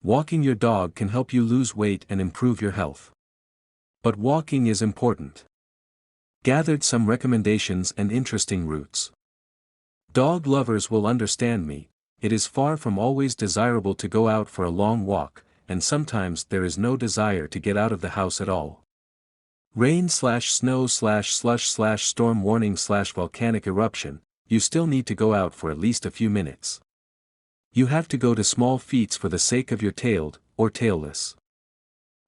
Walking your dog can help you lose weight and improve your health. But walking is important. Gathered some recommendations and interesting routes. Dog lovers will understand me. It is far from always desirable to go out for a long walk, and sometimes there is no desire to get out of the house at all. Rain/snow/slush/storm warning/volcanic eruption, you still need to go out for at least a few minutes. You have to go to small feats for the sake of your tailed, or tailless.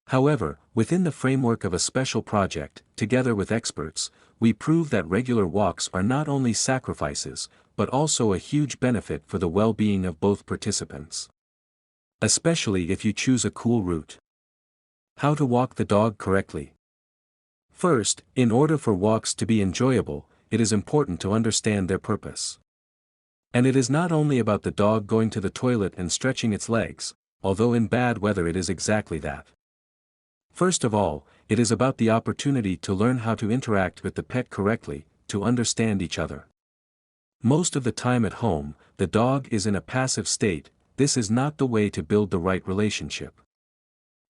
However, within the framework of a special project, together with experts, we prove that regular walks are not only sacrifices, but also a huge benefit for the well-being of both participants. Especially if you choose a cool route. How to walk the dog correctly. First, in order for walks to be enjoyable, it is important to understand their purpose. And it is not only about the dog going to the toilet and stretching its legs, although in bad weather it is exactly that. First of all, it is about the opportunity to learn how to interact with the pet correctly, to understand each other. Most of the time at home, the dog is in a passive state. This is not the way to build the right relationship.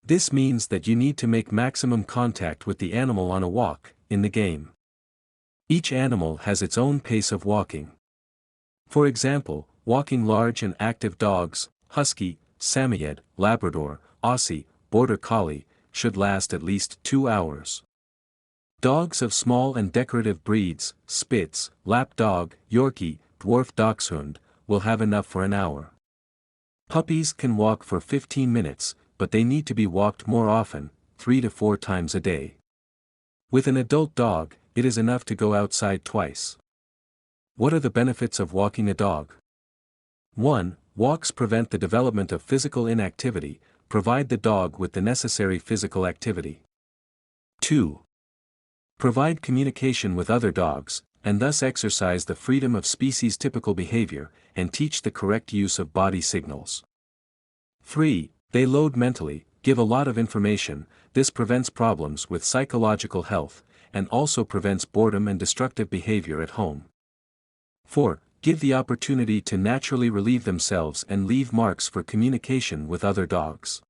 This means that you need to make maximum contact with the animal on a walk, in the game. Each animal has its own pace of walking. For example, walking large and active dogs, Husky, Samoyed, Labrador, Aussie, Border Collie, should last at least 2 hours. Dogs of small and decorative breeds, Spitz, Lap Dog, Yorkie, Dwarf Dachshund, will have enough for an hour. Puppies can walk for 15 minutes, but they need to be walked more often, 3 to 4 times a day. With an adult dog, it is enough to go outside twice. What are the benefits of walking a dog? 1. Walks prevent the development of physical inactivity, provide the dog with the necessary physical activity. 2. Provide communication with other dogs, and thus exercise the freedom of species-typical behavior, and teach the correct use of body signals. 3. They load mentally, give a lot of information. This prevents problems with psychological health, and also prevents boredom and destructive behavior at home. 4. Give the opportunity to naturally relieve themselves and leave marks for communication with other dogs.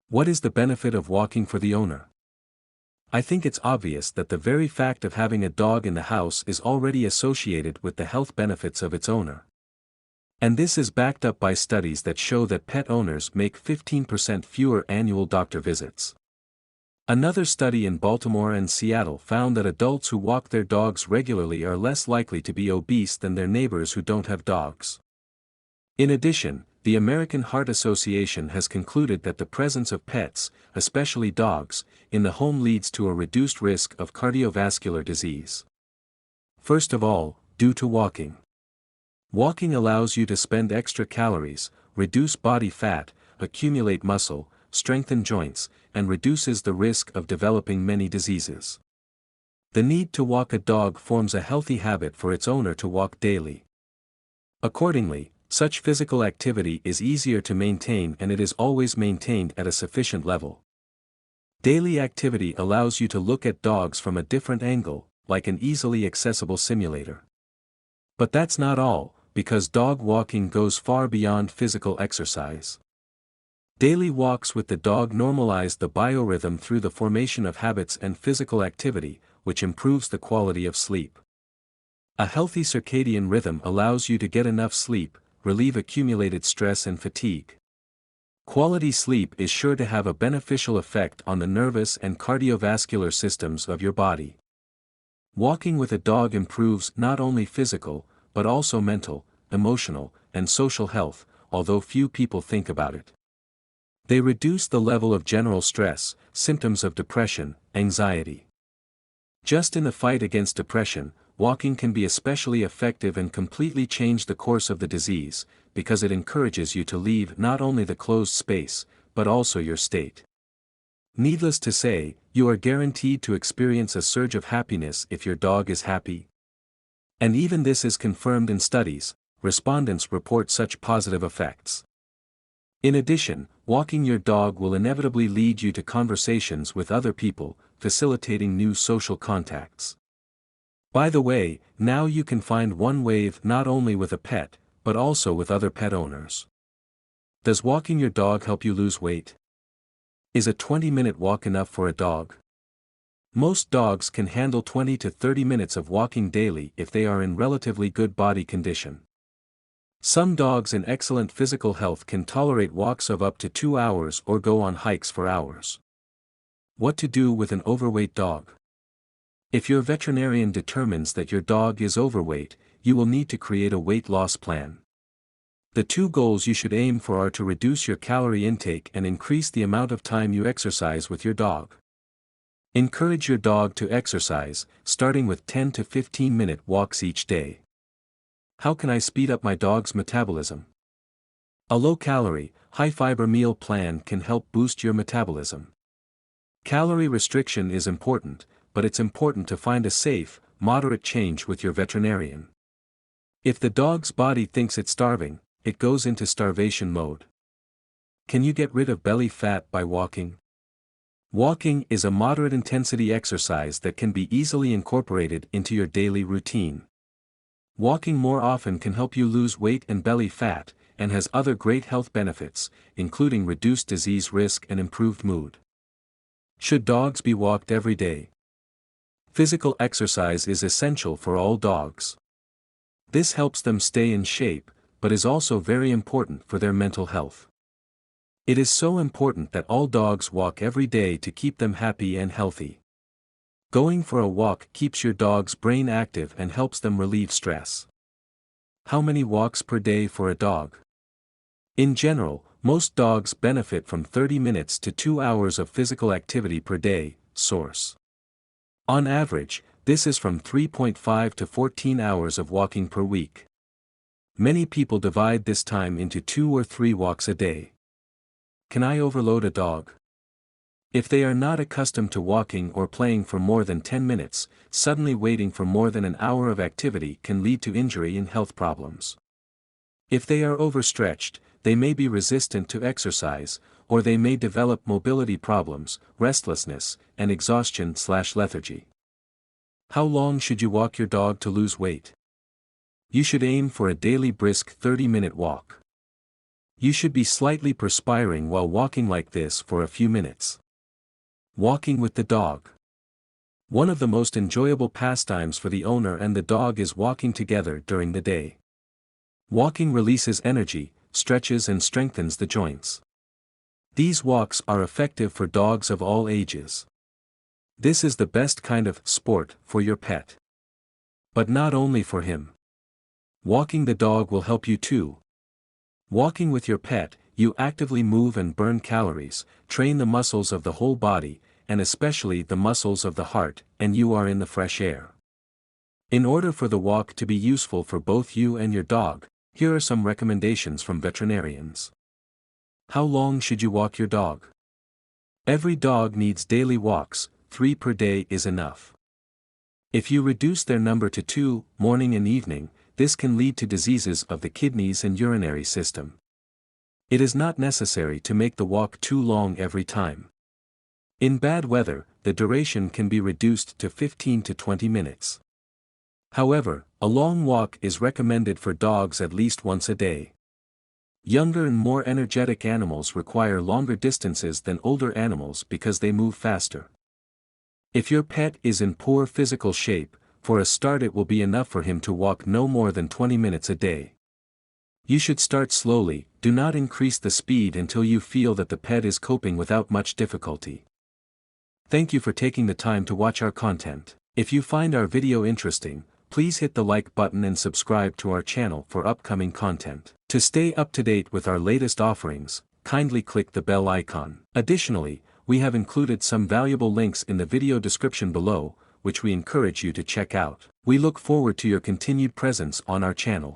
What is the benefit of walking for the owner? I think it's obvious that the very fact of having a dog in the house is already associated with the health benefits of its owner. And this is backed up by studies that show that pet owners make 15% fewer annual doctor visits. Another study in Baltimore and Seattle found that adults who walk their dogs regularly are less likely to be obese than their neighbors who don't have dogs. In addition, the American Heart Association has concluded that the presence of pets, especially dogs, in the home leads to a reduced risk of cardiovascular disease. First of all, due to walking. Walking allows you to spend extra calories, reduce body fat, accumulate muscle, strengthen joints, and reduces the risk of developing many diseases. The need to walk a dog forms a healthy habit for its owner to walk daily. Accordingly, such physical activity is easier to maintain and it is always maintained at a sufficient level. Daily activity allows you to look at dogs from a different angle, like an easily accessible simulator. But that's not all, because dog walking goes far beyond physical exercise. Daily walks with the dog normalize the biorhythm through the formation of habits and physical activity, which improves the quality of sleep. A healthy circadian rhythm allows you to get enough sleep, relieve accumulated stress and fatigue. Quality sleep is sure to have a beneficial effect on the nervous and cardiovascular systems of your body. Walking with a dog improves not only physical, but also mental, emotional, and social health, although few people think about it. They reduce the level of general stress, symptoms of depression, anxiety. Just in the fight against depression, walking can be especially effective and completely change the course of the disease, because it encourages you to leave not only the closed space, but also your state. Needless to say, you are guaranteed to experience a surge of happiness if your dog is happy. And even this is confirmed in studies. Respondents report such positive effects. In addition, walking your dog will inevitably lead you to conversations with other people, facilitating new social contacts. By the way, now you can find one wave not only with a pet, but also with other pet owners. Does walking your dog help you lose weight? Is a 20-minute walk enough for a dog? Most dogs can handle 20 to 30 minutes of walking daily if they are in relatively good body condition. Some dogs in excellent physical health can tolerate walks of up to 2 hours or go on hikes for hours. What to do with an overweight dog? If your veterinarian determines that your dog is overweight, you will need to create a weight loss plan. The two goals you should aim for are to reduce your calorie intake and increase the amount of time you exercise with your dog. Encourage your dog to exercise, starting with 10 to 15-minute walks each day. How can I speed up my dog's metabolism? A low-calorie, high-fiber meal plan can help boost your metabolism. Calorie restriction is important, but it's important to find a safe, moderate change with your veterinarian. If the dog's body thinks it's starving, it goes into starvation mode. Can you get rid of belly fat by walking? Walking is a moderate-intensity exercise that can be easily incorporated into your daily routine. Walking more often can help you lose weight and belly fat, and has other great health benefits, including reduced disease risk and improved mood. Should dogs be walked every day? Physical exercise is essential for all dogs. This helps them stay in shape, but is also very important for their mental health. It is so important that all dogs walk every day to keep them happy and healthy. Going for a walk keeps your dog's brain active and helps them relieve stress. How many walks per day for a dog? In general, most dogs benefit from 30 minutes to 2 hours of physical activity per day, source. On average, this is from 3.5 to 14 hours of walking per week. Many people divide this time into 2 or 3 walks a day. Can I overload a dog? If they are not accustomed to walking or playing for more than 10 minutes, suddenly waiting for more than an hour of activity can lead to injury and health problems. If they are overstretched, they may be resistant to exercise, or they may develop mobility problems, restlessness, and exhaustion/lethargy. How long should you walk your dog to lose weight? You should aim for a daily brisk 30-minute walk. You should be slightly perspiring while walking like this for a few minutes. Walking with the dog. One of the most enjoyable pastimes for the owner and the dog is walking together during the day. Walking releases energy, stretches and strengthens the joints. These walks are effective for dogs of all ages. This is the best kind of sport for your pet. But not only for him. Walking the dog will help you too. Walking with your pet, you actively move and burn calories, train the muscles of the whole body, and especially the muscles of the heart, and you are in the fresh air. In order for the walk to be useful for both you and your dog, here are some recommendations from veterinarians. How long should you walk your dog? Every dog needs daily walks, 3 per day is enough. If you reduce their number to 2, morning and evening, this can lead to diseases of the kidneys and urinary system. It is not necessary to make the walk too long every time. In bad weather, the duration can be reduced to 15 to 20 minutes. However, a long walk is recommended for dogs at least once a day. Younger and more energetic animals require longer distances than older animals because they move faster. If your pet is in poor physical shape, for a start it will be enough for him to walk no more than 20 minutes a day. You should start slowly, do not increase the speed until you feel that the pet is coping without much difficulty. Thank you for taking the time to watch our content. If you find our video interesting, please hit the like button and subscribe to our channel for upcoming content. To stay up to date with our latest offerings, kindly click the bell icon. Additionally, we have included some valuable links in the video description below, which we encourage you to check out. We look forward to your continued presence on our channel.